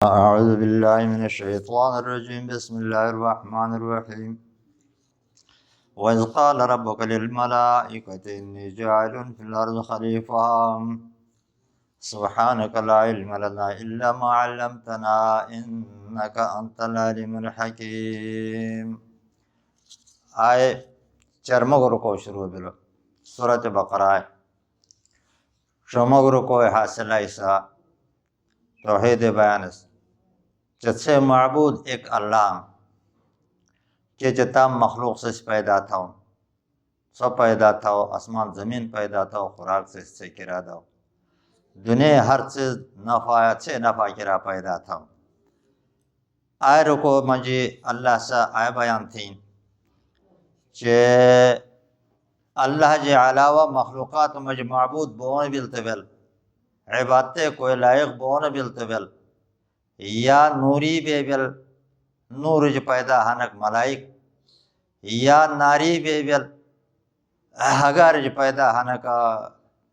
أعوذ بالله من الشيطان الرجيم بسم الله الرحمن الرحيم وإذ قال ربك للملائكة إني جاعل في الأرض خليفة سبحانك لا علم لنا إلا ما علمتنا إنك أنت العليم الحكيم آئے چرمگر کو شروع بلو سورة بقرہ شمگر کو حاصل ایسا توحید بیانس جتسے معبود ایک اللہ کہ جتام مخلوق سے پیدا تھا سب پیدا تھا آسمان زمین پیدا تھا خوراک سے کرا دو دنیا ہر چیز نفع سے نفع کرا پیدا تھا آئے رکو مجھے اللہ سے آئے بیان تھی کہ اللہ جے علاوہ مخلوقات مجھے معبود بون بالتبل عبادت کوئی لائق بون بالتبل یا نوری بیبل نور جو پیدا ہنک ملائک یا ناری بیبل ہگار جو پیدا ہنک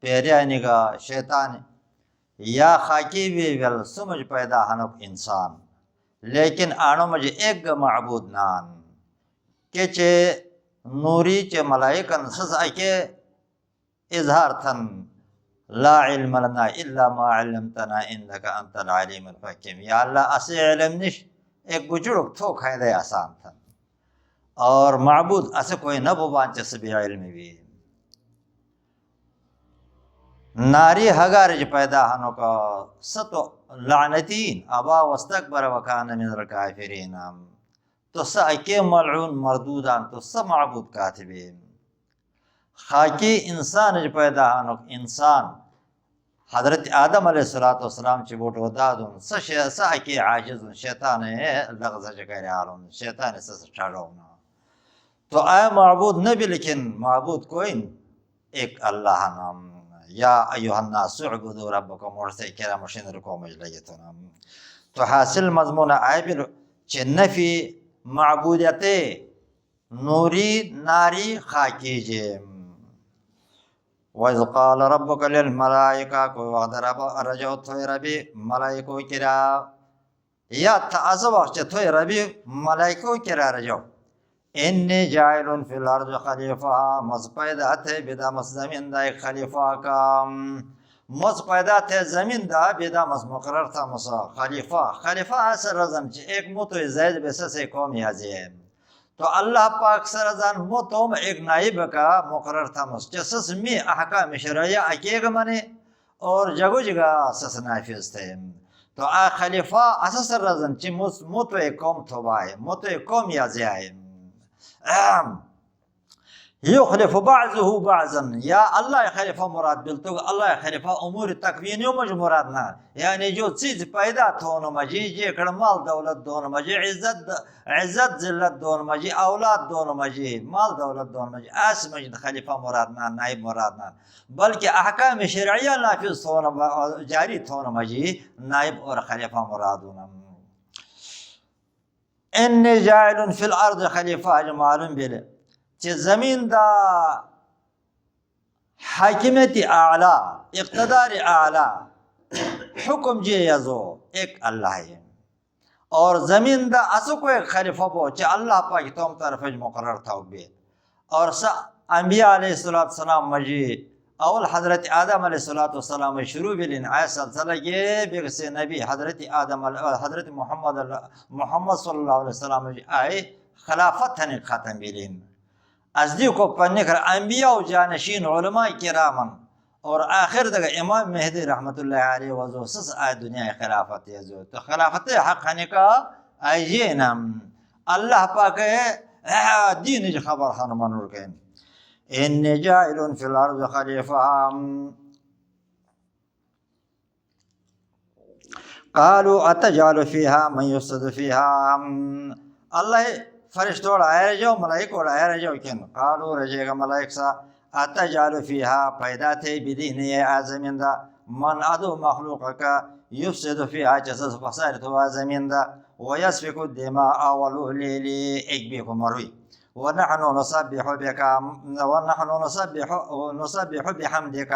پیریانگا شیطان یا خاکی بیبل سمجھ پیدا ہنک انسان لیکن آنو مجھے ایک معبود نان کہ چے نوری چے ملائکن سس آئے اظہار تھن لا علم لنا الا ما علمتنا انك انت العليم الحكيم یا اللہ اسے علم نش ایک گجڑک تھو کھائے دے آسان تھا اور معبود اسے کوئی نبو بانچے سبی علم بھی ناری ہگار جو پیدا ہنو کا ستو لعنتین ابا واستکبر وکان من الکافرین تو سا اکے ملعون مردودان تو سا معبود کاتبین خاکی انسان جو پیدا ہنو انسان حضرت آدم علیہ السلام چی بوٹ ودادون سا اکی عاجزون شیطان لغزہ جگری آلون شیطان سا چھاڑونا تو آئے معبود نبی لیکن معبود کوئی ایک اللہ نام یا ایوہ الناس اعبدوا ربکم ورسی کرا مشین رکو مجلگتنا تو حاصل مضمون آئے بھی چی نفی معبودیت نوری ناری خاکی جیم وَإِذْ قَالَ رَبُّكَ لِلْمَلَائِكَةِ کوئی وقت رجو تھوئی ربی ملائکو کرا یا تعذب وقت تھوئی ربی ملائکو کرا رجو انی جائلن فی الارض خلیفہ مز پیدا تھے بیدا مز زمین دا ایک خلیفہ کا مز پیدا تھے زمین دا بیدا مز مقرر تھا مسا خلیفہ اثر رزن چی ایک موتو زید بیسا سے قومی حضیم تو اللہ پاک سرزان موتوم ایک نائب کا مقرر تھا جسس میں احکام شرعیہ اکیگ منے اور جگو جگہ سس نافذ تھے تو آ خلیفہ اسس رزن چی موتو ایک قوم تھوبائے موتو ایک قوم یازی آئے یخلف بعضه بعضا یا اللہ خلیفہ مراد بلتو اللہ خلیفہ امور تکوینیوں مجھ مراد نہ یعنی جو چیز پیدا تھونو مجھے جے کڑ مال دولت دونو مجھے عزت ذلت دونو مجھے اولاد دونو مجھے مال دولت دونو مجھے ایس مجھے خلیفہ مراد نہ نائب مراد نہ بلکہ احکام شرعیہ نافذ تھونو جاری تھونو مجھے نائب اور خلیفہ مرادون انی جائل فی الارض خلیفہ جو معلوم بیلے کہ زمین دا حاکمیت اعلی اقتدار اعلی حکم جے یزو ایک اللہ ہے اور زمین دا اسو کو ایک خلیفہ بو چا اللہ پاک توم طرف مقرر تھا بے اور انبیاء علیہ السلام مجی اول حضرت آدم علیہ السلام شروع بلین آئے سلسلہ یہ بے سے نبی حضرت محمد صلی اللہ علیہ وسلم آئے خلافت ہنے ختم بلین ازدی کو پڑھنے کر انبیاء و جانشین علماء کرامن اور آخر دگا امام مہدی رحمت اللہ علیہ وضو سس آئے دنیا خلافت یزو تو خلافت حق ہنے کا آئیے نام اللہ پاک دین جو خبر خان منور کہیں انی جائل فی الارض خلیفہ قالوا اتجعل فیہا من یفسد فیہا اللہ فرشتوڑ آئے رجو ملائکوڑ آئے رجو کن قالو رجے گا ملائک سا اتجعل فیہا پیدا تھے بدین یہ آزمین دا من ادو مخلوق کا یفسد فیہا جسس فساد تو آزمین دا ویسفک الدماء ولو لیلی ایک بیکو مروی ونحن نسبح بحمدك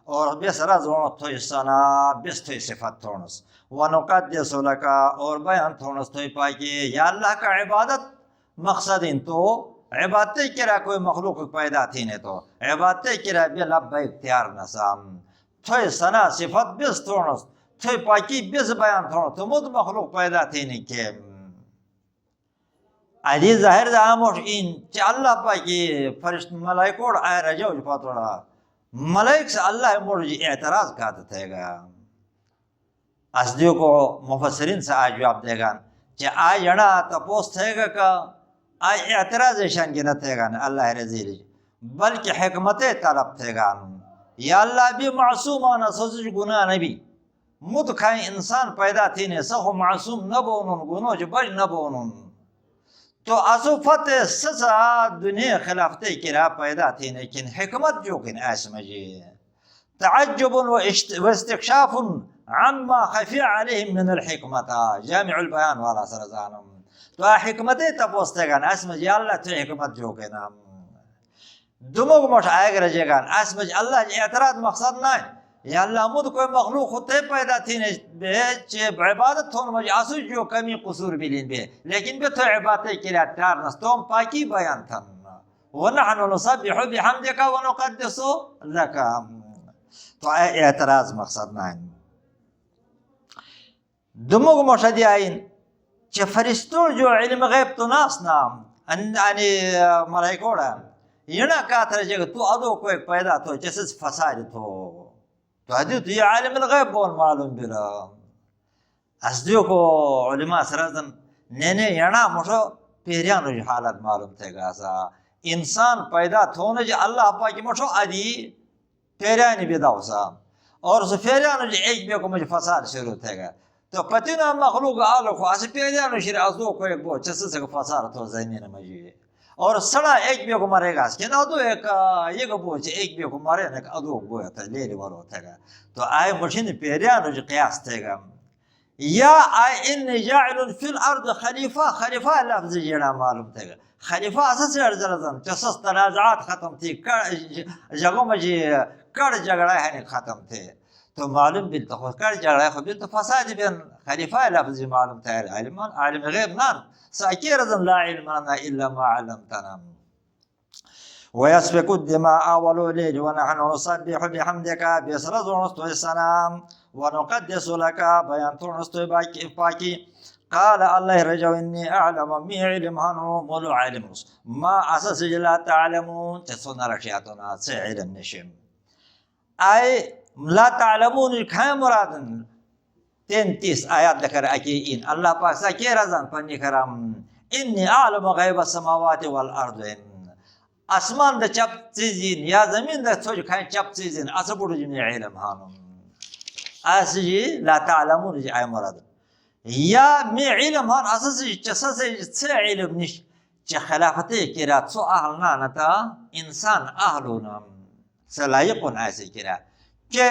اور بس رزون توی سنا بس توی صفت تھونس ونقدس لکا اور بیان تھونس توی پاکی یا اللہ کا عبادت مقصد ان تو عبادتیں کرا کوئی مخلوق پیدا تھی نے تو عبادتیں کرا بے لب اختیار نسام توی سنا صفت بس تھونس توی پاکی بس بیان تھونس تو مد مخلوق پیدا تھی نے کہ علی ظاہر دا آموش این چی اللہ پاکی فرشت ملائکوڑ آئے رجوج پاتوڑا ملائک سے اللہ مرجی اعتراض کہتا تھے گا اسدیو کو مفسرین سے آج جواب دے گا چی آئی جڑا تپوس تھے گا کہ آئی اعتراض شان کی نہ تھے گا اللہ رضی بلکہ حکمت طلب تھے گا یا اللہ بھی معصومانا سوزش گناہ نبی مد کھائیں انسان پیدا تھی نے سخو معصوم نبونن گناہ جو بج نبونن تو اصوفت سسا دنیا خلافتے کرا پیدا تھی لیکن حکمت جو کن ایس مجھے تعجب و استکشاف عما خفی علیہم من الحکمت جامع البیان والا سرزانم تو حکمت تپوستے گا ایس مجھے اللہ تو حکمت جو کن دموگ موش آئے گا رجے گا ایس مجھے اللہ اعتراض مقصد نہ یا اللہ مد کوئی مخلوق خودتے پیدا تھی بے چے عبادت تھون مجھے آسو جو کمی قصور بلین بے لیکن بے تو عبادت کے لئے تیار نستوم پاکی بیان تھن وَنَحْنُ نُصَبِّحُ بِحَمْدِكَ وَنُقَدِّسُ لَكَ تو اعتراض مقصد نہ دموگ مشہدی آئین چے فرشتوں جو علم غیب تو ناس نام یعنی ملائکوڑا یہ نہ کہتا رہے کہ تو ادو کوئی پیدا تو جیسے فساد تو حدیث یہ عالم الغیب بول معلوم بلا اسدیو کو علماء سرازن نینے ینا مشو پیریانو جی حالت معلوم تھے گا سا انسان پیدا تھونے جی اللہ پاکی مشو ادی پیریانی بیداو سا اور اس پیریانو جی ایک بے کو مجھے فساد شروع تھے گا تو پتینا مخلوق آلو کو اس پیریانو شروع ازدو کو ایک بو چسے سے فساد تو زمین مجھے اور سڑا ایک بے کو مرے گا اس کے نا دو ایک بوچے ایک بے کو مرے نا ادو گویا تھا لیلی والو تھے گا تو آئے مشین پیریانو جو قیاس تھے گا یا آئے انی جاعل فی الارض خلیفہ لفظ جیڑا معلوم تھے گا خلیفہ اساس ارز رزن چسس تنازعات ختم تھی جگہ مجھے کڑ جگڑا ہے ختم تھے تو معلوم بل تو کڑ جگڑا ہے بل تو فساد بین خلیفہ لفظ معلوم تھے عالم غیب نان ساکی رزن لا علمنا الا ما علمتنا ويسفك الدماء والوليد ونحن نصبح بحمدك بيسرز ونستوي السلام ونقدس لك بيان تونستوي باكي قال الله رجو إني أعلم مي علم هنو مولو علم ما أساس لا تعلمون تسونا رشياتنا سعلم نشم أي لا تعلمون كان مرادن 33 آيات ذكر أكيين الله پاک ساكي رزان پنی کرم إني أعلم غيب السماوات والأرض آسمان دا چپ چیزین یا زمین دا سوچ کھائیں چپ چیزین اسا بڑو جمعی علم ہانم اس جی لا تعلمون جی آئی مراد یا می علم ہان اسا جی چسا سے علم نش چی خلافتے کرا سو اہل نانتا انسان اہلونا سلائقون ایسے کرا کہ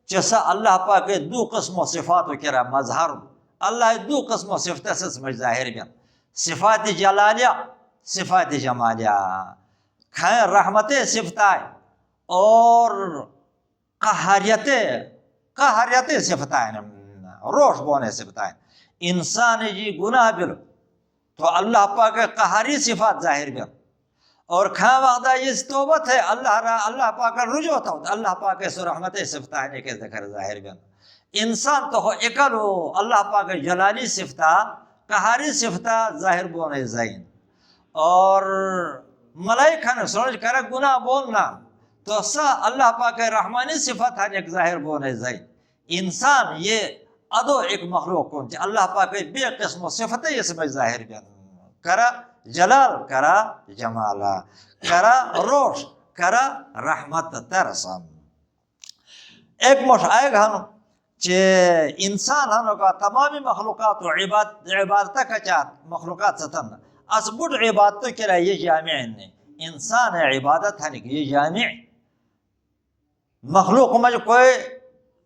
چسا اللہ پاک دو قسم و صفاتو کرا مظہر اللہ دو قسم و صفت سے سمجھ ظاہر بین صفات جلالیہ صفات جمالیہ کھائیں رحمت صفتائیں اور قہریت صفتائیں روش بونے صفتائیں انسان جی گناہ بل تو اللہ پاک قہری صفات ظاہر بل اور کھائیں وقت یہ توبت ہے اللہ پاک رجوع تھا اللہ پاک سے رحمت صفتائیں کے ذکر ظاہر بل انسان تو اکلو اللہ پاک جلالی صفتہ قہری صفتہ ظاہر بونے زین اور ملائکہ نے سمجھ کر گناہ بولنا تو سا اللہ پاک رحمانی صفت ہے ایک ظاہر بونے زین انسان یہ ادو ایک مخلوق کون چاہے اللہ پاک بے قسم و صفت یہ سمجھ ظاہر بین کرا جلال کرا جمالا کرا روش کرا رحمت ترسم ایک مش آئے گا چے انسان ہنو کا تمامی مخلوقات و عبادت کا چاہت مخلوقات ستن اس بڑھ عبادتوں کے لئے یہ جامع ہے انسان عبادت ہے یہ جامع مخلوق میں کوئی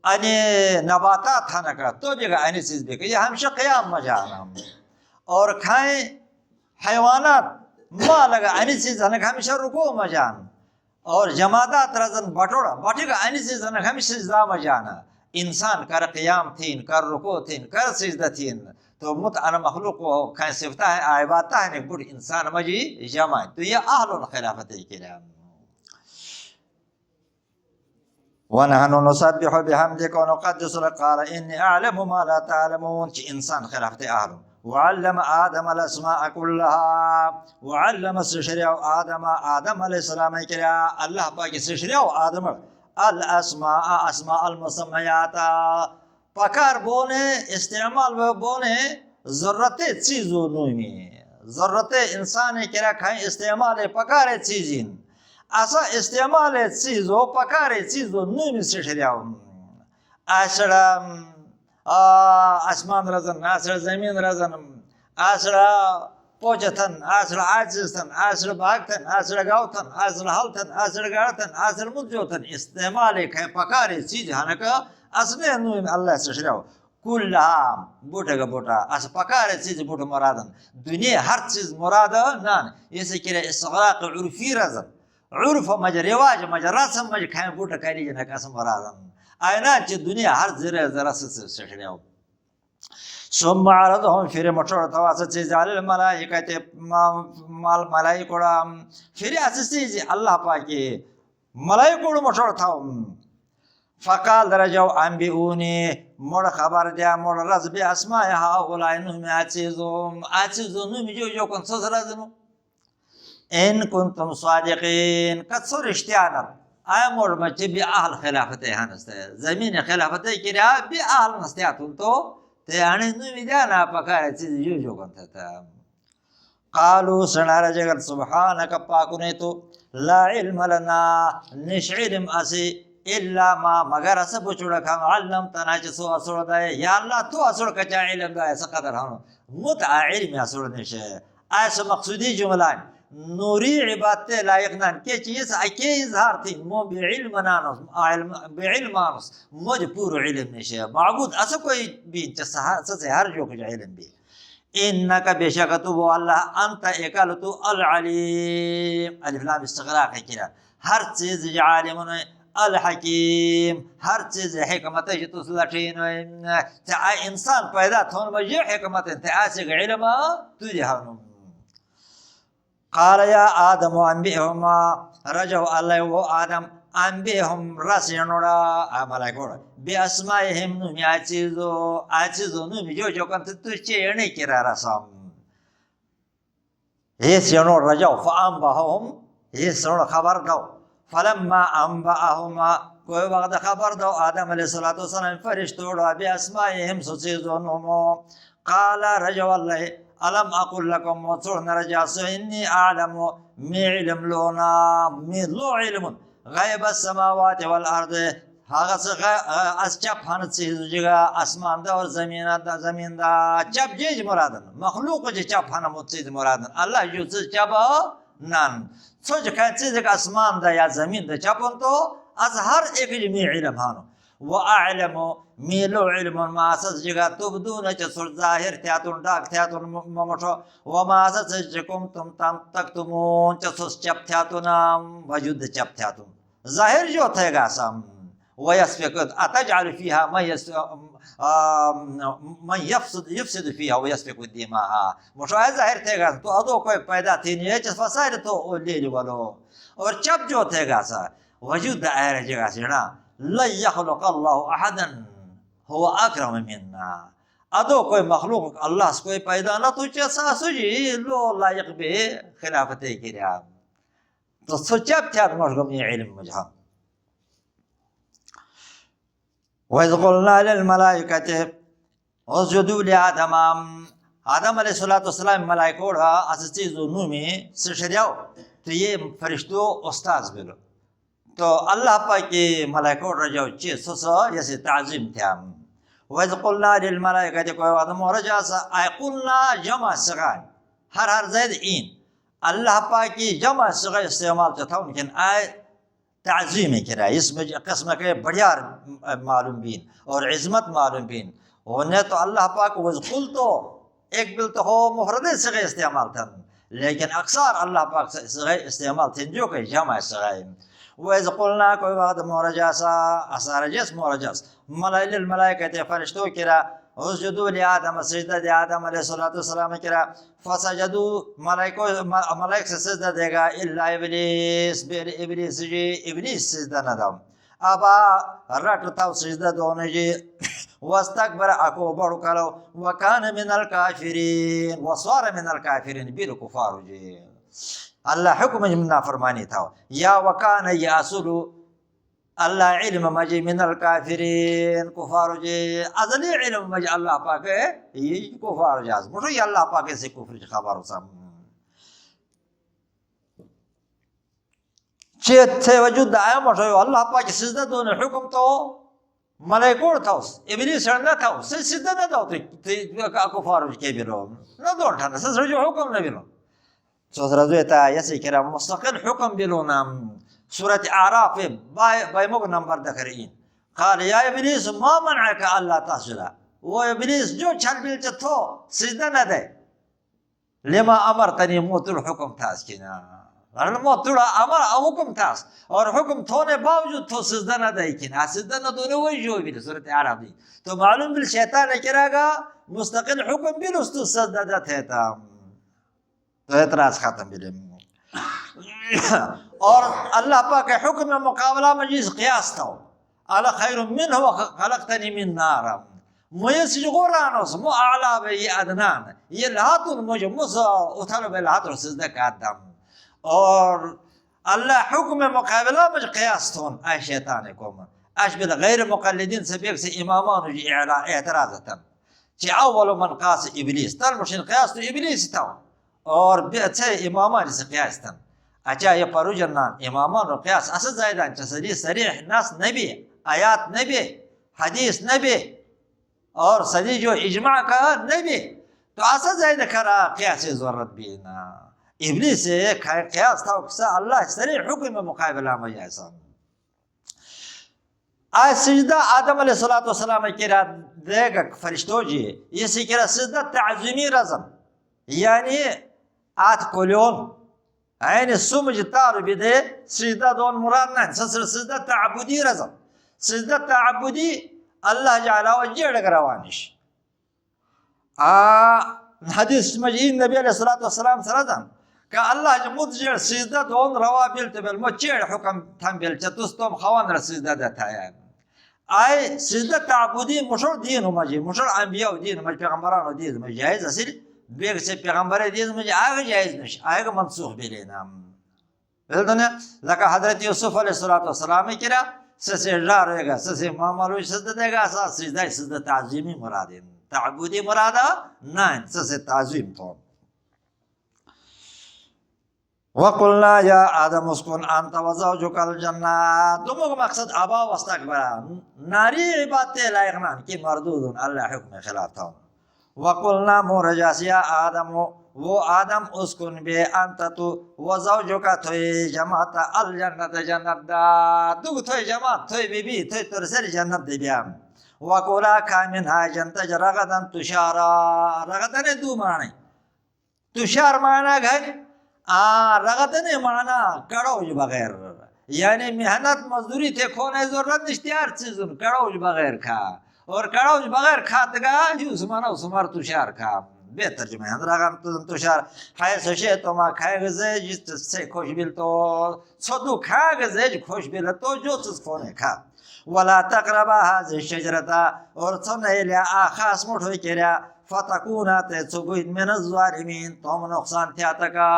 انی نباتات ہے نکا تو بھی گا انی چیز بھی کہ یہ ہمشہ قیام میں جانا اور کھائیں حیوانات ما لگا انی چیز ہے نکا ہمشہ رکوع میں جانا اور جمادات رزن بٹوڑا بٹے گا انی سے زن ہمیشہ سجدہ جانا انسان کر قیام تھین کر رکوع تھین کر سجدہ تھین تو مت انا مخلوق کو کھائیں صفتا ہے آئیباتا ہے بڑھ انسان مجی جمع تو یہ اہل خلافت کرام ونحن نسبح بحمدك ونقدس لك قال إني أعلم ما لا تعلمون انسان خلافت اہل وعلم آدم الاسماء كلها وعلم سشريع آدم علیہ السلام کرا اللہ پاک سشريع آدم الاسماء اسماء المسمیات پکار بونے استعمال بونے ضرورت چیزوں نومی ضرورت انسان کرا کھائیں استعمال پکار چیزیں اسا استعمال چیزوں پکار چیزوں نومی سشريع اشرا اسمان رزن آسر زمین رزن آسر پوچتن آسر عاجزتن آسر باگتن آسر گاوتن آسر حلتن آسر گارتن آسر مدجوتن استعمال ہے پکار چیز ہنکا اسنے نویم اللہ سے شریعو کلہا بوٹا گا بوٹا اس پکار چیز بوٹا مرادن دنیا ہر چیز مرادہ نان اسے کرے استغراق عرفی رزن عرف مجھ رواج مجھ رسم مجھ کھائیں بوٹا کری جنک اس مرادن آئینان چی دنیا ہر ذرہ سے شریعو ثم عرضهم پھر مٹھوڑ تواس چیز علی الملائکت ملائکوڑا پھر اس چیز اللہ پاکی ملائکوڑ مٹھوڑ تھاو فقال درجو انبیونی مڑ خبر دیا مڑ رز بی اسمائی ہاؤلائی نومی آچیزو نومی جو کن سز رزنو ان کنتم صادقین کتسو رشتیانت آیا مور مچی بی اہل خلافت ہنستے زمین خلافت کریا بی اہل نستیاتون تو تے آنے نومی دیانا پکار چیز جو کنتا تھا قالو سنارا جگل سبحانک پاکنے تو لا علم لنا نش علم اسی الا ما مگر اس بچوڑا کھا علم تنا چسو اصول دائے یا اللہ تو اصول کچا علم دائے سقدر ہنو متع علم اصول نشے ایسا مقصودی جملائن نوری عبادت لائق نان کے چیز اکی اظہار تھی مو بعلم نانوس بعلم آنوس مجھ پور علم نشے معبود اسا کوئی بھی سسے ہر جو کچھ علم بھی انکا بے شک تو اللہ انت اکالتو العلیم الف لام استغراق ہے کرا ہر چیز عالمون الحکیم ہر چیز حکمت ہے تو سلٹین انسان پیدا تھون میں یہ حکمت ہے ایسے علم تجھے ہنو قال یا آدم انبئہما رجو اللہ و آدم انبئہم رسینوڑا ملائکوڑا بی اسمائہم نومی آچیزو نومی جو کنت تجھے نہیں کرا رسام یہ سینوڑ رجو فانبہم یہ سینوڑ خبر دو فلما انبأہما کوئی وقت خبر دو آدم علیہ السلام فرشتوڑا بی اسمائہم سچیزو نومو قال رجو اللہ علم اقول لکم وصور نرجع سو انی اعلم می علم لونا می لو علم غیب السماوات والارض از چپ ہن چیز جگہ اسمان دا اور زمین دا چپ جیج مرادن مخلوق جی چپ ہن چیز مرادن اللہ جو چیز چپ نان سوچ کہ چیز اسمان دا یا زمین دا چپن تو از ہر ایک می علم ہانو وَأَعْلَمُ مِلُو عِلْمٌ مَا أَسَسْ جِگَا تُبْدُونَ چسر ظاہر تیاتون ڈاک تیاتون ممٹو وَمَا أَسَسْ جِكُمْ تُمْ تَكْتُمُون چسر چپ تیاتون وجود چپ تیاتون ظاہر جو تھے گا سام وَيَسْفِقُدْ أَتَجْعَلُ فِيهَا مَنْ يَفْسِدُ فِيهَا وَيَسْفِقُ الدِّمَاءَ مٹو ہے ظاہر تھے گا تو ادو کوئی پیدا تھی نہیں ہے چس فسائر تو لے لو اور چپ جو تھے گا سا وجود دائر جگہ سینا لَن يَخْلُقَ اللَّهُ أَحَدًا هُوَ أَكْرَمَ مِنَّا ادو کوئی مخلوق اللہ سے کوئی پیدا نہ تو چیسا سجی لو لائق بے خلافت کریا تو سچب تھا مشغم یہ علم مجھا وَإِذْ قُلْنَا لِلْمَلَائِكَةِ اسْجُدُوا لِآدَمَ آدم علیہ السلام ملائکوڑا اس چیز نومی سشریاو تو یہ فرشتو استاذ بلو تو اللہ پاکی ملائکو رجاو چیز سوسا جیسے تعظیم تھا وَإِذْ قُلْنَا لِلْمَلَائِكَةِ کوئی آدم رجا سا آئی قُلْنَا جمع سغان ہر زید این اللہ پاکی جمع سغان استعمال چاہتا ہوں لیکن آئی تعظیم کرا اس میں قسم کے بڑیار معلوم بین اور عظمت معلوم بین انہیں تو اللہ پاک وَإِذْ قُلْتو ایک بلتو ہو مفرد سغان استعمال تھا لیکن اکثر اللہ پاک سغان استعمال تھا جو کہ جمع سغان وإذ قلنا کوئی وقت مورجاسا اسارجس مورجس ملائل الملائکت فرشتو کرا اسجدوا لآدم سجدہ دے آدم علیہ السلام کرا فسجدوا ملائک سے سجدہ دے گا الا ابلیس بیر ابلیس جی ابلیس سجدہ ندم ابا رٹ تاو سجدہ دونے جی واستكبر اكو بڑو کلو وكان من الكافرين وصار من الكافرين بالكفار جی اللہ حکم منا فرمانی تھا یا وکان یاسل اللہ علم مجی من الکافرین کفار جی ازلی علم مجی اللہ پاک یہ کفار جاز مجھے یہ اللہ پاک سے کفر خبر سم چیت سے وجود آیا مجھے اللہ پاک سجدہ دون حکم تو ملائکور تھا ابلیس نہ تھا سجدہ نہ دو کفار کے بیرو نہ دوٹھا سجدہ جو حکم نہ بیرو سوزرزویتا یسی کرام مستقل حکم بلونام سورة اعراف بایموگ نمبر دکھرین قال یا ابلیس ما منعک اللہ تسجد وہ ابلیس جو چھل بل تو سجدہ نہ دے لما امرتنی موت الحکم تھاس کنا موت امر حکم تھاس اور حکم تھونے باوجود تو سجدہ نہ دے کنا سجدہ نہ دونے وہی جو بھی سورة اعراف دی تو معلوم بل شیطان کرا گا مستقل حکم بل اس تو سجدہ دے تھا تو اعتراض ختم بھی اور اللہ پاک حکم مقابلہ مجیز قیاس تھا الا خیر من هو خلقتنی من نار میس غورانوس مو اعلی به یہ ادنان یہ لاتون مجھے مس اتھل به لات سجدہ کا دم اور اللہ حکم مقابلہ مجھ قیاس تھون اے شیطان کو اشبه غیر مقلدین سے بیک سے امامان جی اعتراض تھا کہ اول من قاس ابلیس تل مشن قیاس تو ابلیس تھا اور اچھے امامان سے قیاس تھا اچھا یہ پرو جنان امامان و قیاس اصل زائدان چسلی صریح ناس نبی آیات نبی حدیث نبی اور صدی جو اجماع کا نبی تو اصل زائد کرا قیاس ضرورت بھی نا ابلیس سے قیاس تھا کسا اللہ صریح حکم مقابلہ میں ایسا آج سجدہ آدم علیہ السلام کرا دے گا فرشتو جی یہ سکرہ سجدہ تعظیمی رزم یعنی آت کلیون عین سمج تارو بیده سجدہ دون مراد نان سجدہ تعبدی رزم سجدہ تعبدی اللہ جعلا و جیڑ گروانش حدیث مجید نبی علیہ السلام سردن کہ اللہ جمود جیڑ سجدہ دون روا بیلت بیل مو جیڑ حکم تھم بیل چتوستوم خوان را سجدہ دیتا ہے آئی سجدہ تعبدی مشور دین ہو مجید مشور انبیاء دین مجید پیغمبران و دین مجید جائز اصل بیگ سے پیغمبر دیز مجھے آگے جائز نش آگے منسوخ بھی لینا بلدنے لکہ حضرت یوسف علیہ السلام کرا سسے جا رہے گا سسے معاملوی سجدہ دے گا سجدہ سجدہ تعظیمی مرادین تعبودی مرادا نائن سسے تعظیم تو وَقُلْنَا يَا آدَمُ اسْكُنْ أَنْتَ وَزَوْجُكَ الْجَنَّةَ تمہوں کا مقصد آبا واستکبرا ناری عبادت لائقنان کی مردود اللہ حکم خلاف تھا وَقُلْنَا مُرَجَاسِ يَا آدَمُ وہ آدم اسکن بے انت تو وزوجو کا توی جماعت الجنت جنت دا تو توی جماعت توی بی بی توی ترسل جنت دی بیام وَقُلَا کامن ها جنتج رغدن تشارا رغدن دو معنی تشار معنی گھر رغدن معنی کڑوج بغیر یعنی محنت مزدوری تے کھونے ضرورت نشتیار چیزن کڑوج بغیر کھا اور کڑوج بغیر کھاتگا یوس مانا اسمار تشار کھا بہتر ترجمہ ہے رغدن تشار حیث شیطما کھائے گزے جس سے خوش بیل تو صدو کھائے گزے جو خوش بیل تو جو چیز کھونے کھا ولا تقربا هذه الشجرة اور سنه لیا خاص مٹھوئی کے لیا فتکونا تصبوید من الظالمین توم نقصان تھیا تکا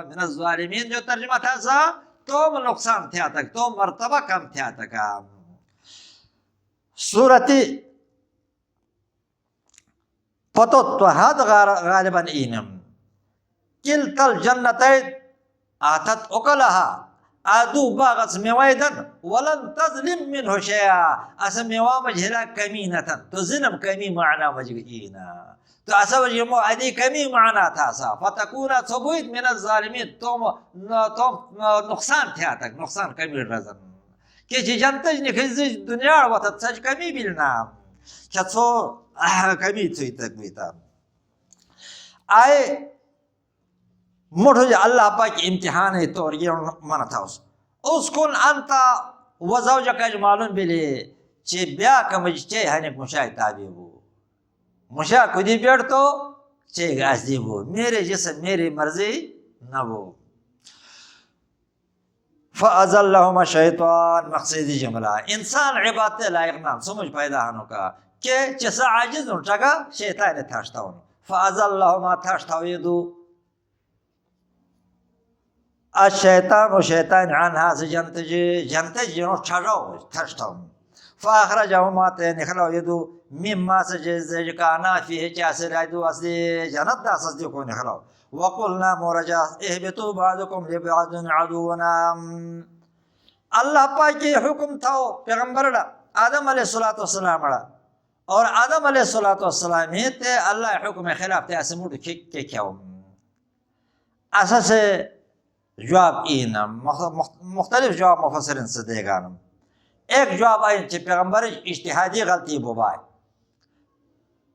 من الظالمین جو ترجمہ تھا سا توم نقصان تھیا تک توم مرتبہ کم تھیا تکا سورتی پتوت حد غالبا اینم کلتا الجنتین آتت اکلها آدو باغت میوائدن ولن تظلم منه شیئا اسا میوہ مجھلا کمینتا تو ظلم کمی معنی مجھئینا تو اسا وجہ موعدی کمی معنی تھا سا فتکونا ثبوت من الظالمین تو نقصان تھیا تک نقصان کمی رزن کہ جی جنتج نکھزی دنیا وطت سج کمی بلنا چھتسو کمی تھوئی تک بیتا آئے مٹھو جا اللہ پاک امتحان ہے تو یہ منع تھا اسکن انت و زوجک اجمالون بلی چی بیا کمج چی ہنک مشای تابع بو مشا کدی بیڑ تو چی گازدی بو میرے جسم میری مرضی نہ بو فَأَزَلَّهُمَا شیطان مقصدی جملہ انسان عبادت لائق نام سمجھ پیدا ہنو کا کہ چسا عاجز ہوں چگا شیطان تھاشتا ہوں فَأَزَلَّهُمَا تھاشتا ہوئی دو الشیطان و شیطان عنہا سے جنت جنو چھڑاو تھاشتا ہوں فَأَخْرَجَهُمَا تے نکھلاو یدو مما سے جکانا فیہ چاسے رائے دو اصلی جنت دا سجدی کو نکھلاو وَقُلْنَا مُرَجَا اِحْبِتُوا بَعْضُكُمْ لِبَعْضٍ عَدُوًّا اللہ پاک کی حکم تھا پیغمبر آدم علیہ السلام اور آدم علیہ السلام ہی تے اللہ حکم خلاف تے اسے موڑ کے کیا اساس سے جواب اینا مختلف جواب مفسرین سے دے گا ایک جواب آئین چی پیغمبر اجتہادی غلطی بوبائے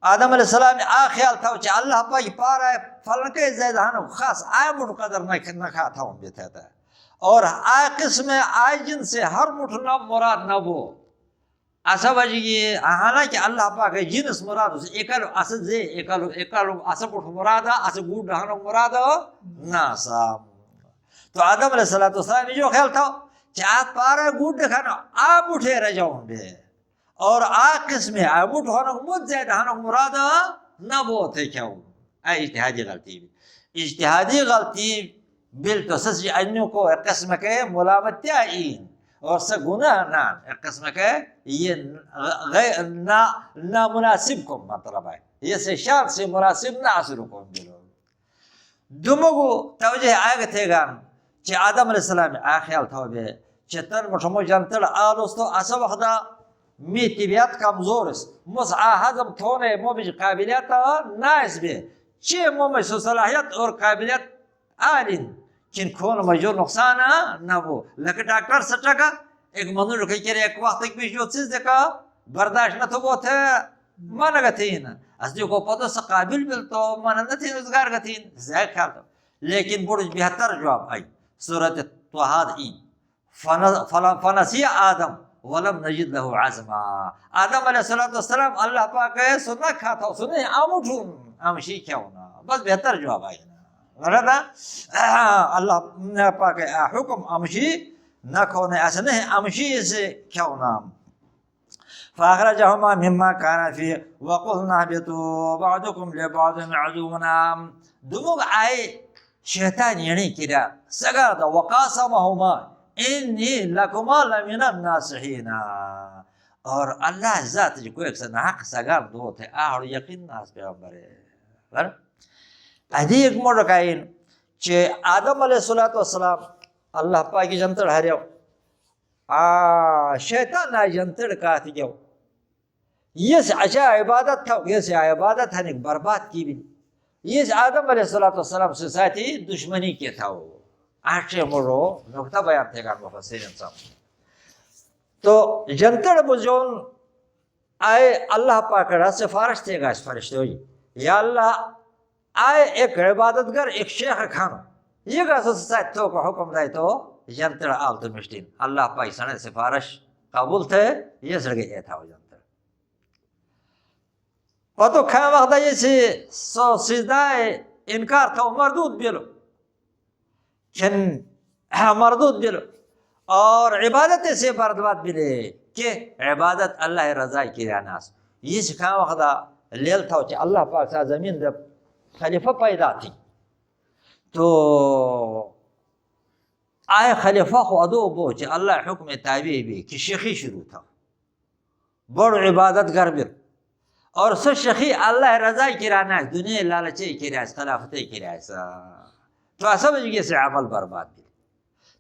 آدم علیہ السلام آ خیال تھا کہ اللہ پاک پارا ہے فلنکے زیدہانو خاص آئے مٹھ قدر نہ کھا تھا ہوں بیتے تھا اور آئے قسم آئے جن سے ہر مٹھ نہ مراد نہ بو ایسا وجہ یہ حالانکہ اللہ پاک جنس مراد اسے ایکالو اسے زی ایکالو اسے مٹھ مراد اسے گوڑ رہانو مراد ناسا تو آدم علیہ السلام جو خیال تھا کہ آت پارا گوڑ دکھانا آپ اٹھے رجاؤں بے اور آ قسم ہے آبوٹ ہونا مجھ زیادہ ہونا مراد نہ بہت ہے کیا ہوں اجتہادی غلطی بھی اجتہادی غلطی بل تو سس انیوں کو ایک قسم کے ملامت این اور سے گناہ نان ایک قسم کے یہ نامناسب کو مطلب ہے یہ سے شان سے مناسب نہ اثر کو بلو دمگو توجہ آگے تھے گا کہ آدم علیہ السلام آخیال تھا بے چتن مٹھمو جانتر آلوستو اسا وقتا می طبیعت کمزور است مس هضم تھونے مو بج قابلیت ناقص بھی چی مو میں صلاحیت اور قابلیت عالین کن کون مجور نقصان نہ ہو لیکن ڈاکٹر سچا کا ایک منور کہ کرے ایک وقت ایک بھی جو چیز دیکھا برداشت نہ تو وہ تھے مانا گتین اس جو کو پتہ سے قابل بل تو مانا نہ تھی روزگار گتین زائد خیال تو لیکن بڑھ بہتر جواب آئی سورۃ طہ فنسی آدم ولم نجد له عزما آدم علیہ السلام اللہ پاک سننا کھاتا سنے آموٹھون آمشی کیا ہونا بس بہتر جواب آئی نا اللہ پاک حکم آمشی نہ کھونے ایسا نہیں آمشی سے کیا ہونا فاخرجهما مما كان فيه وقلنا اهبطوا بعضكم لبعض عدونا دموغ آئے شیطان یعنی کرا سگا دا وقاسمهما انی لکما لمن الناصحین اور اللہ ذات جو کوئی اکثر حق سگار دو تھے آہر یقین ناس پیغمبر ہے ادھی ایک موڑ رکھائین چھے آدم علیہ السلام اللہ پاکی جنتر ہریو شیطان نا جنتر کہتی گیو یہ سے اچھا عبادت تھا یہ سے عبادت ہنک برباد کی بھی یہ سے آدم علیہ السلام سے ساتھی دشمنی کے تھا وہ آٹھے مرو نقطہ بیان تھے گا مفسر انسان تو جنتر بجون آئے اللہ پاکڑا سفارش تھے گا اس فرشتے ہوئی یا اللہ آئے ایک عبادتگر ایک شیخ کھانو یہ گا ساتھ تو کو حکم دائے تو جنتر آل تو مشتین اللہ پاک سنے سفارش قبول تھے یہ سڑ گئے تھا وہ جنتر اور تو کھا وقت یہ سی سو سجدائے انکار تھا مردود بیلو کن مردود بلو اور عبادت سے بردباد بلے کہ عبادت اللہ رضا کی راناس یہ سکھا وقتا لیل تھا کہ اللہ پاک سا زمین دے خلیفہ پیدا تھی تو آئے خلیفہ خو ادو بو کہ اللہ حکم تابعی بھی کہ شیخی شروع تھا بڑ عبادت گر بر اور سو شیخی اللہ رضا کی راناس دنیا لالچے کی راناس خلافتے کی راناس تو ایسا وجہ سے عمل برباد بھی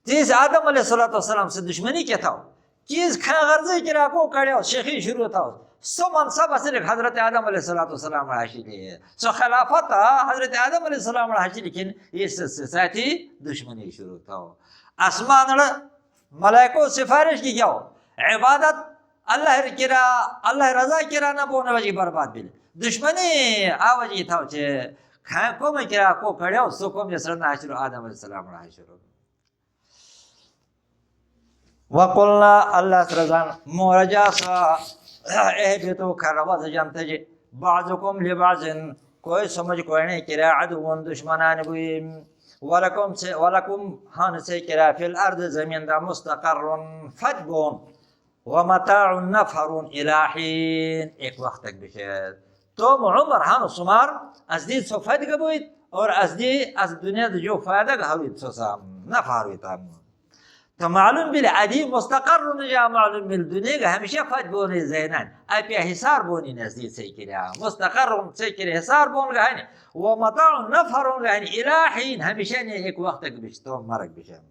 تیس آدم علیہ السلام سے دشمنی کیا تھا چیز کھا غرضی کی راکو کڑے ہو شیخی شروع تھا سو منصب اصل حضرت آدم علیہ السلام حاصل ہے سو خلافت حضرت آدم علیہ السلام حاصل لیکن اس سے ساتھی دشمنی شروع تھا آسمان ملائکو سفارش کی کیا ہو عبادت اللہ رضا کرا نہ بونے وجہ برباد بھی دشمنی آوجی تھا کو میں کرا کو کھڑے ہو سو کو میں سرنا حاصل آدم علیہ السلام حاصل وقلنا الله سرزان مورجاسا اهبطوا كروز جنتج بعضكم لبعض کوئی سمجھ کوئی نہیں کرا عدو دشمنان بویم ولکم ہن سے کرا فی الارض زمین دا مستقر فتبون ومتاع نفر الى حین ایک وقت تک بشید تو عمر ہن سمار از دید سو فتگ بوید اور از دنیا دا جو فائدہ گھوید سو سام نفر ویتام تو معلوم بل ادی مستقر نجا معلوم بل دنیا کا ہمیشہ فت بونی زینان اپیا حصار بونی نزدیک سے کریا مستقر سے کریا حصار بون گا ہے و متاع نفر گا ہے الہین ہمیشہ نے ایک وقت تک بشتو مرک بشم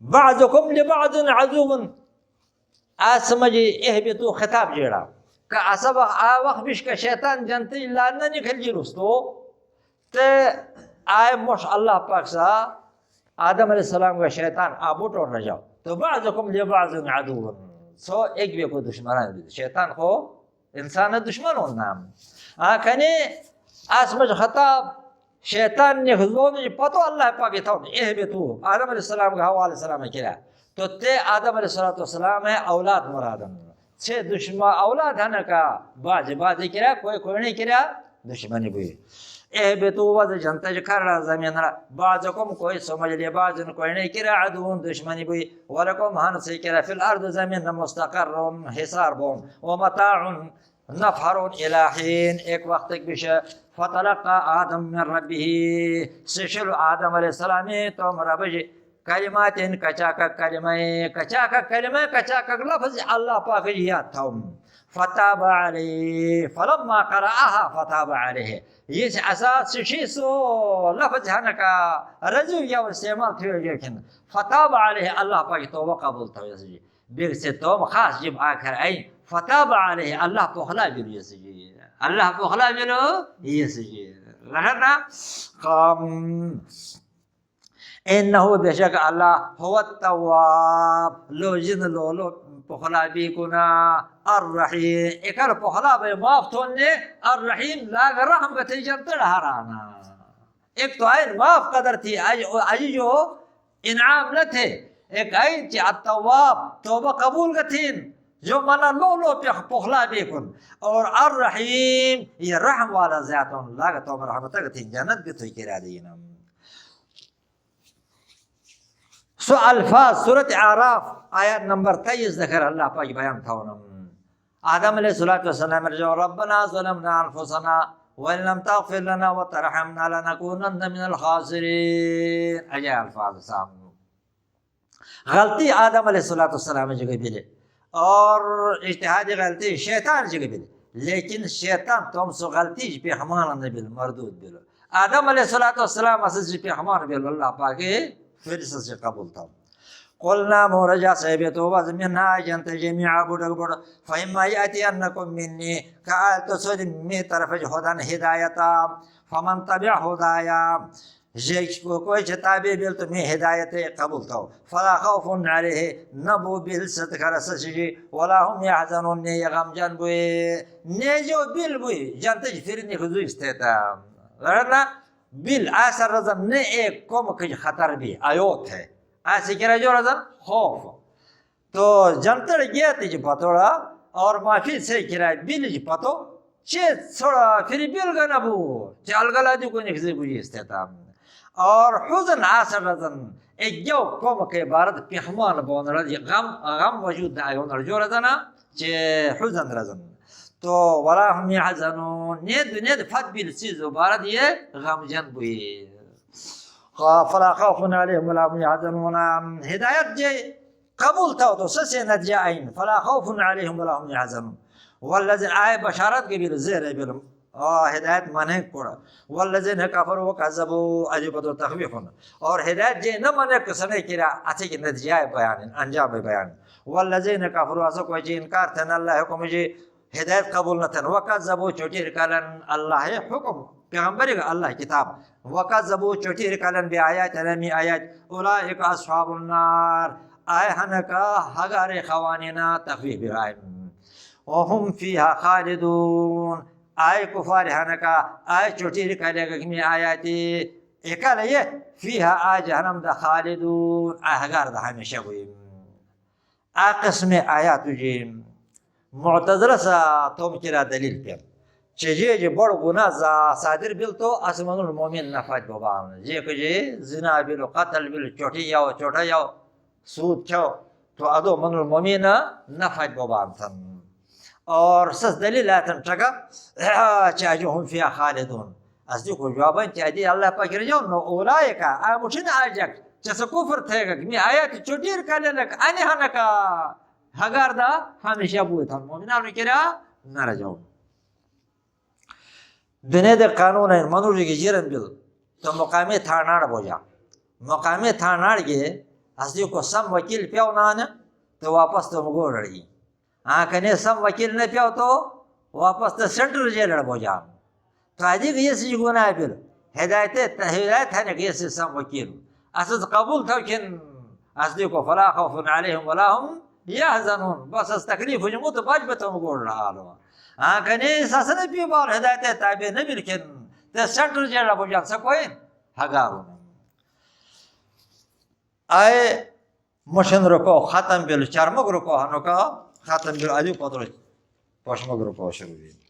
بعضکم لبعض عدو آسمجی اہبتو خطاب جیڑا کہ اصبا وقت بش کا شیطان جنتی لانا نکل جلوستو تے آئے مش اللہ پاک سا آدم علیہ السلام کا شیطان آبوٹ اور نہ جاؤ تو بعضکم لبعض عدو سو ایک بھی کو دشمنان شیطان کو انسان دشمن ہونا کنے آسمج خطاب شیطان نے حضور نے پتو اللہ پاکی تھا اہبتو آدم علیہ السلام کا حوالہ السلام کیا تو تے آدم علیہ السلام ہے اولاد مرادم چھ دشمن اولاد ہے نا کا باز کیا کوئی نہیں کیا دشمنی بھی اہبتو وز جنتج کر زمین را بعضکم کوئی سمجھ لے بعض کوئی نہیں کرا عدوون دشمنی بھی ولکم ہن سے کرا فی الارض زمین مستقر حصار بون ومتاع نفر الہین ایک وقت تک بش فتلقى آدم من ربه سشل آدم علیہ السلام تو ربج کلمات کچاک لفظ اللہ پاک یاد تھا فتاب علیہ فلما قرأها فتاب علیہ یہ اساس شیء سو لفظ ہے کا رجو یا استعمال تھے لیکن فتاب علیہ اللہ پاک توبہ قبول تھا یہ بیر سے توبہ خاص جب آخر آئی فتاب علیہ اللہ پخلا بھی یہ سجی اللہ پخلا بھی یہ سجی لگنا انہو بے شک اللہ هو التواب لو جن لو پخلا بھی کنا الرحیم اکر پخلا بے معاف تونے الرحیم لاغ رحم بتی جنتر حرانا ایک تو آئین معاف قدر تھی آئی جو انعام نہ تھے ایک آئین چی التواب توبہ قبول گتھین جو منا لو پخلا بھی کن اور الرحیم یہ رحم والا زیادن لاغ توبہ رحمتہ گتھین جنت گتھوئی کرا دینا سو الفاظ سورة اعراف آیات نمبر 23 ذکر اللہ پاک بیان تھا آدم علیہ السلام رجو ربنا ظلمنا انفسنا وَإِن لَمْ تَغْفِرْ لَنَا وَتَرْحَمْنَا لَنَكُونَنَّ مِنَ الْخَاسِرِينَ عجائے الفاظ سامنے غلطی آدم علیہ السلام جگہ بلے اور اجتہادی غلطی شیطان جگہ بلے لیکن شیطان تم سو غلطی پہ ہمارا نبیل مردود بلو آدم علیہ السلام اساس پہ ہمارا بلو اللہ پاکے پھر سے قبول تھا قلنا مورجا صحبتو وزمنها جنت جميعا بڑک بڑ فإما يأتينكم مني كآل تسود می طرف خدان ہدایتا فمن تبع ہدایا کوئی چتابی بل تمہیں ہدایت قبول تھا فلا خوف علیہ نبو بل ستکر سجی ولا هم يحزنون نے غم جان بوئے نے جو بل بوئے جنت پھرنی خضو استیتا لڑنا بل آسر رضم نے ایک قوم کج خطر بھی آیوت ہے ایسی کرا جو رضم خوف تو جنتر گیا تی جی پتوڑا اور معافی سے کرا بل جی پتو چھ تھوڑا پھر بل گا نبو چال گلا جو کو نکزی بوئی استیتا اور حزن آسر رضم ایک جو قوم کے بارد پیخمان بون رضی غم وجود دا آیون رجو رضنا چھ حزن رضم تو ولا هم يحزنون نید فت بیل چیز بارد یہ غم جن بوئی فلا خوف عليهم ولا هم يحزنون ہدایت جے قبول تھا تو سسے نتیجہ آئین فلا خوف عليهم ولا هم يحزنون والذین آئے بشارت کے بیل زیر بیل ہدایت مانے پڑا والذین کفروا وکذبوا عجیبت و تخویفن اور ہدایت جے نہ مانے کسنے کرا اچھے کی نتیجہ بیان انجام بیان والذین کفروا اسو کوئی جی انکار تھا اللہ حکم جی ہدایت قبول نہ تھا وکذبوا چوٹی رکالن اللہ حکم پیغمبر اللہ کتاب وکذبوا چوٹی رکالن بی آیات نمی آیات اولئک اصحاب النار آئے ہنکا ہگار خوانینا تخویف برائم وهم فیہا خالدون آئے کفار ہنکا آئے چوٹی رکالے گا کمی آیاتی اکال یہ فیہا آ جہنم دا خالدون آہگار دا ہمیشہ گویم قسم آیات جی معتذر سا توم کرا دلیل پہ چجے بڑ گناہ صادر بل تو اسمن المومن نفاج ببان جے کہ جے زنا بل قتل بل چوٹی یاو چوٹا یاو سود کھو تو ادو من المومن نفاج ببان تھن اور سس دلیل آتن چکا چاجو ہم فیہا خالدون از دیکھو جوابان چاہدی اللہ پاک رجاؤ نو اولائکا آموشن آجک چسا کفر تھے گا می آیات چوٹیر کالے لک آنی ہنکا ہگار دا ہمیشہ بوئی تھا مومنان میں کرا نہ رجاؤ دنیا دے قانون ہے منوجی کی جیرن بل تو مقامی تھاناڑ بوجا مقامی تھاناڑ گے از دیکھو سم وکیل پیو نانا تو واپس تو مگوڑ رہی کنے سم وکیل نہ پیو تو واپس تو سینٹرل جیلر بوجا تو ادی کہ یہ سی گناہ بل ہدایت ہے کہ یہ سی سم وکیل اساس قبول تھا کن اس دیکھو فلا خوف علیہم ولا هم يحزنون بس اس تکلیف جمو تو باج بتم گوڑ رہا لو کنے سسنے پی بار ہدایت تابع نہ ملکن تے سینٹر جڑا بوجا سکوئی ہگارو آئے مشن رکو ختم بل چرمگ رکو ہنو کا ختم بل ادی پتر پشمگ رکو شروع